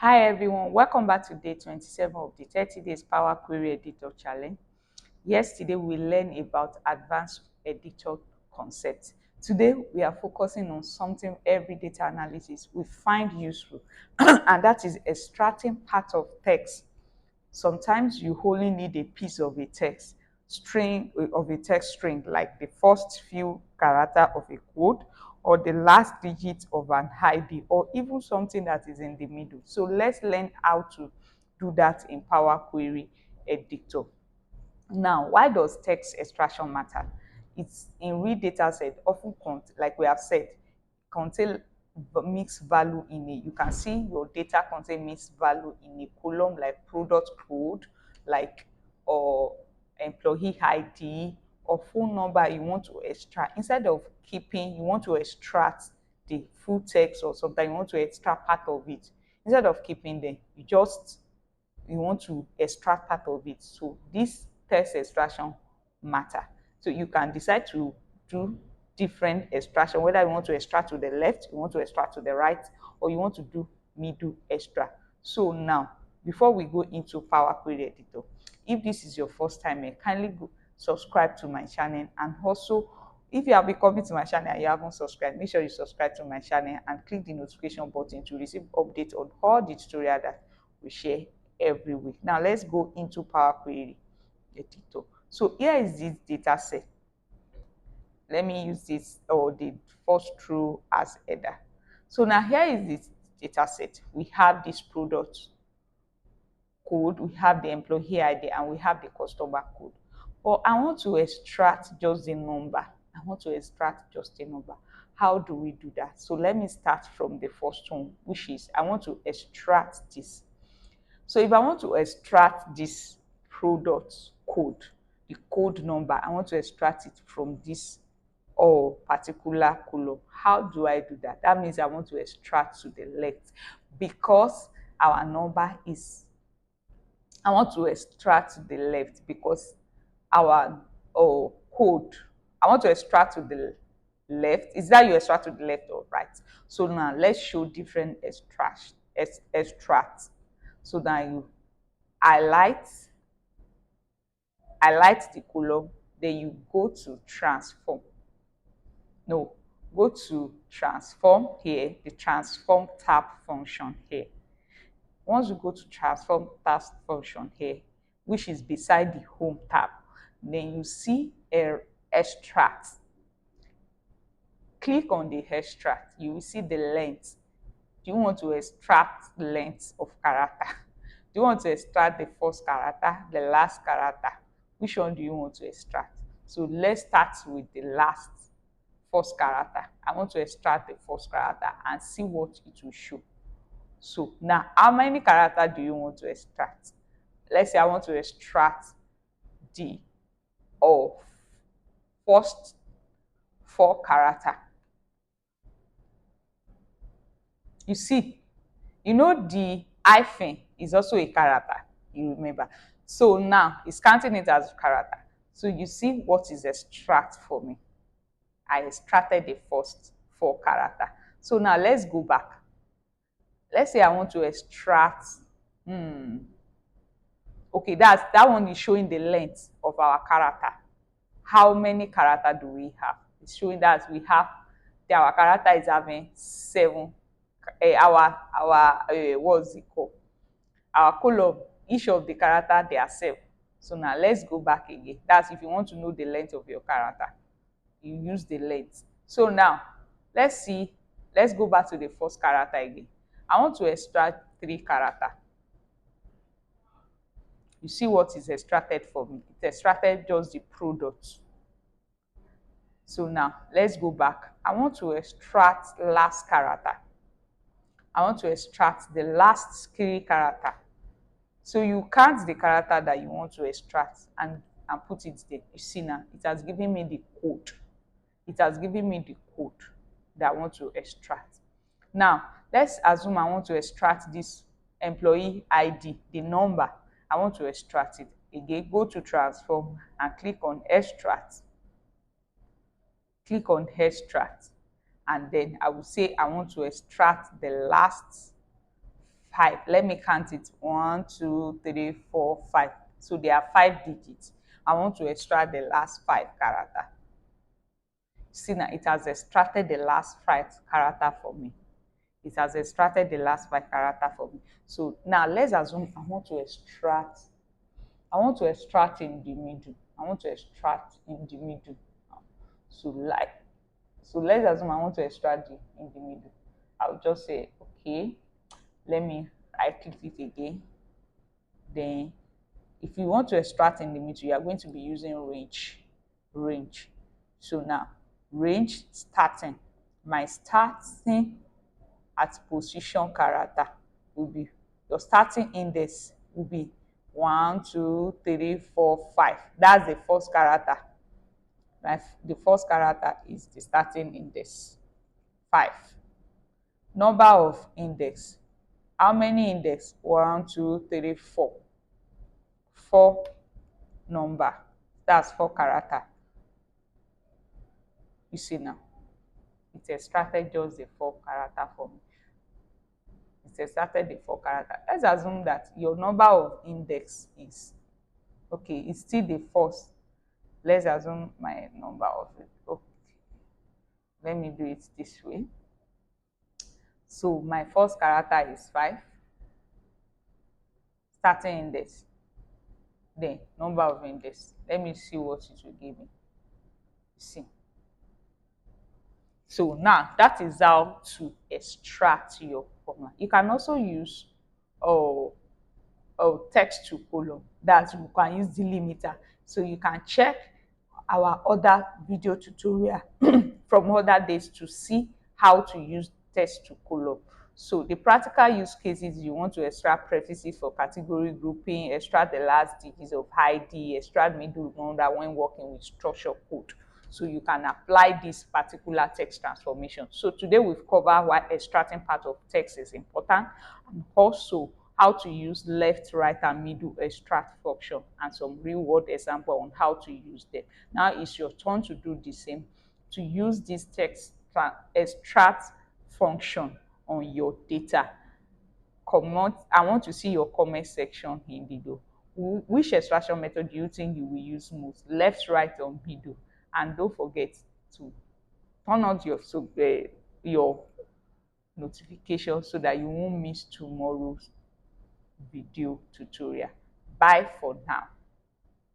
Hi everyone, welcome back to day 27 of the 30 days Power Query Editor Challenge. Yesterday we learned about advanced editor concepts. Today we are focusing on something every data analysis we find useful and that is extracting part of text. Sometimes you only need a piece of a text string like the first few character of a code or the last digit of an ID or even something that is in the middle. So let's learn how to do that in Power Query Editor. Now, why does text extraction matter? It's in real data set often like we have said, contain mixed value in it. You can see your data contain mixed value in a column like product code, like or employee ID or phone number you want to extract. Instead of keeping, you want to extract the full text or something, you want to extract part of it. Instead of keeping them, you want to extract part of it. So this text extraction matter. So you can decide to do different extraction, whether you want to extract to the left, you want to extract to the right, or you want to do middle extract. So now, before we go into Power Query Editor, if this is your first time, kindly subscribe to my channel, and also if you have been coming to my channel and you haven't subscribed, make sure you subscribe to my channel and click the notification button to receive updates on all the tutorials that we share every week. Now let's go into Power Query Editor. So here is this data set. Let me use this or the first row as header. So now here is this data set. We have this product code, we have the employee ID, and we have the customer code. But I want to extract just the number. I want to extract just the number. How do we do that? So let me start from the first one, which is I want to extract this. So if I want to extract this product code, the code number, I want to extract it from this or particular column. How do I do that? That means I want to extract to the left because our number is, I want to extract to the left because our code, I want to extract to the left. Is that you extract to the left or right? So now let's show different extracts. So now you highlight the column, then you go to transform. No, go to transform here, the transform tab function here. Once you go to transform tab function here, which is beside the home tab, then you see a extract. Click on the extract, you will see the length. Do you want to extract the length of character? Do you want to extract the first character, the last character? Which one do you want to extract? So let's start with the first character. I want to extract the first character and see what it will show. So now, how many characters do you want to extract? Let's say I want to extract the first 4 characters. You see, you know the hyphen is also a character, you remember. So now it's counting it as a character. So you see what is extract for me. I extracted the first 4 characters. So now let's go back. Let's say I want to extract, okay, that one is showing the length of our character. How many characters do we have? It's showing that our character is having 7. What's it called? Our column, each of the character they are 7. So now let's go back again. That's if you want to know the length of your character, you use the length. So now let's go back to the first character again. I want to extract 3 characters. You see what is extracted for me? It extracted just the product. So now let's go back. I want to extract last character. I want to extract the last 3 character. So you count the character that you want to extract and put it there. You see now, it has given me the code. It has given me the code that I want to extract. Now, let's assume I want to extract this employee ID, the number. I want to extract it. Again, go to transform and click on extract. Click on extract. And then I will say I want to extract the last 5. Let me count it. 1, 2, 3, 4, 5. So there are 5 digits. I want to extract the last 5 character. See now, it has extracted the last 5 character for me. It has extracted the last 5 character for me. So now let's assume I want to extract. I want to extract in the middle. I want to extract in the middle. So like, so let's assume I want to extract in the middle. I'll just say, okay, let me right click it again. Then if you want to extract in the middle, you are going to be using range. So now range starting, my starting at position character will be, your starting index will be 1, 2, 3, 4, 5. That's the first character. The first character is the starting index 5. Number of index, how many index? 1, 2, 3, 4. 4 number, that's 4 character. You see now, it extracted just the 4 character for me. It extracted the 4 character. Let's assume that your number of index is, okay, it's still the first. Let's assume my number of it. Okay, let me do it this way. So my first character is 5, starting index, then number of index. Let me see what it will give me. See. So now that is how to extract your formula. You can also use text to column. That you can use delimiter. So you can check our other video tutorial from other days to see how to use text to column. So the practical use cases, you want to extract prefixes for category grouping, extract the last digits of ID, extract middle number when working with structure code. So you can apply this particular text transformation. So today we've covered why extracting part of text is important, and also how to use left, right, and middle extract function, and some real world example on how to use them. Now it's your turn to do the same, to use this text extract function on your data. Comment. I want to see your comment section in below. Which extraction method do you think you will use most? Left, right, or middle? And don't forget to turn on your notification so that you won't miss tomorrow's video tutorial. Bye for now.